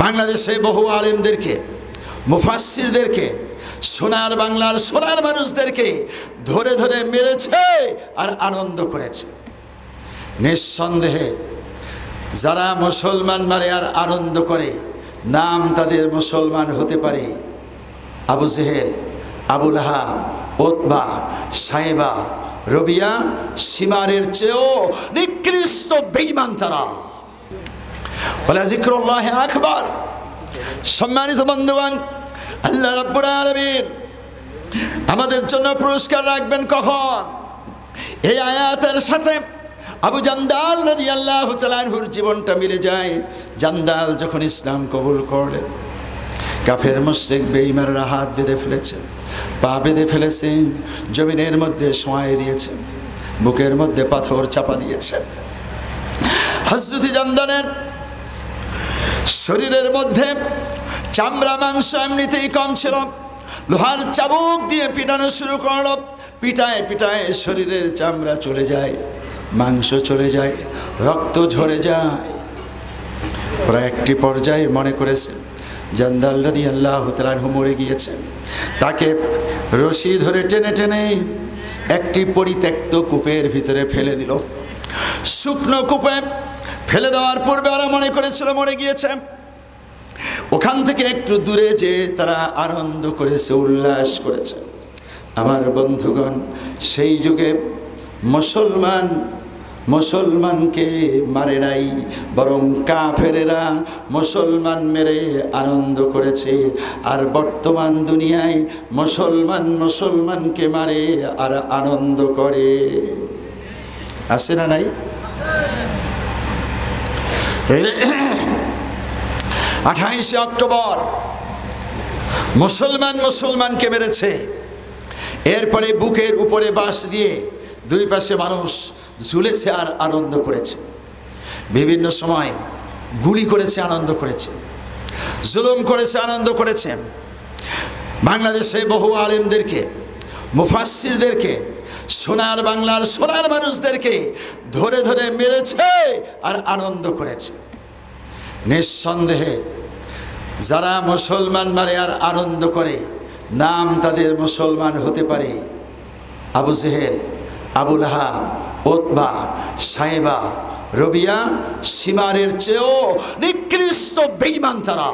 বাংলাদেশে বহু আলেমদেরকে, মুফাসসিরদেরকে, সোনার বাংলার সোনার মানুষদেরকে ধরে ধরে মেরেছে আর আনন্দ করেছে। নিঃসন্দেহে যারা মুসলমান মারে আর আনন্দ করে, নাম তাদের মুসলমান হতে পারে। আবু জেহেল, আবু লাহাব, উতবা, সাইবা, রবিয়া, সীমারের চেয়েও নিকৃষ্ট বেঈমান তারা। ওয়ালা যিকরুল্লাহি আকবার। সম্মানিত বন্ধুগণ, আল্লাহ রাব্বুল আলামিন আমাদের জন্য পুরস্কার রাখবেন কখন? এই আয়াতের সাথে আবু জান্দাল রাদিয়াল্লাহু তাআলা আনহুর জীবনটা মিলে যায়। জান্দাল যখন ইসলাম কবুল করলেন, কাফের মুশরিক বেঈমানরা হাত বেঁধে ফেলেছে, পা বেঁধে ফেলেছে, জমিনের মধ্যে শোয়াই দিয়েছে, বুকের মধ্যে পাথর চাপা দিয়েছে। হযরত জান্দালের শরীরের মধ্যে চামড়া মাংস এমনিতেই কম ছিল, লোহার চাবুক দিয়ে পিটানো শুরু করলো। পিটায় পিটায় শরীরের চামড়া চলে যায়, মাংস চলে যায়, রক্ত ঝরে যায়। ওরা একটি পর্যায়ে মনে করেছে জান্দাল রাদিয়াল্লাহু তাআলা আনহু মরে গিয়েছে। তাকে রশি ধরে টেনে টেনে একটি পরিত্যক্ত কূপের ভিতরে ফেলে দিল। শুকনো কূপে ফেলে দেওয়ার পূর্বে ওরা মনে করেছিল মরে গিয়েছে। ওখান থেকে একটু দূরে যে তারা আনন্দ করেছে, উল্লাস করেছে। আমার বন্ধুগণ, সেই যুগে মুসলমানকে মারে নাই, বরং কাফেরেরা মুসলমান মেরে আনন্দ করেছে। আর বর্তমান দুনিয়ায় মুসলমানকে মারে আর আনন্দ করে। আছে না নাই? 28 অক্টোবর মুসলমানকে মেরেছে। এরপরে বুকের উপরে বাঁশ দিয়ে দুই পাশে মানুষ ঝুলেছে আর আনন্দ করেছে। বিভিন্ন সময় গুলি করেছে, আনন্দ করেছে, জুলুম করেছে, আনন্দ করেছে। বাংলাদেশে বহু আলেমদেরকে, মুফাসসিরদেরকে, সোনার বাংলার সোনার মানুষদেরকে ধরে ধরে মেরেছে আর আনন্দ করেছে। নিঃসন্দেহে যারা মুসলমান মারে আর আনন্দ করে, নাম তাদের মুসলমান হতে পারে। আবু জেহেল, আবু লাহাব, উতবা, সাইবা, রবিয়া, সীমারের চেয়েও নিকৃষ্ট বেঈমান তারা।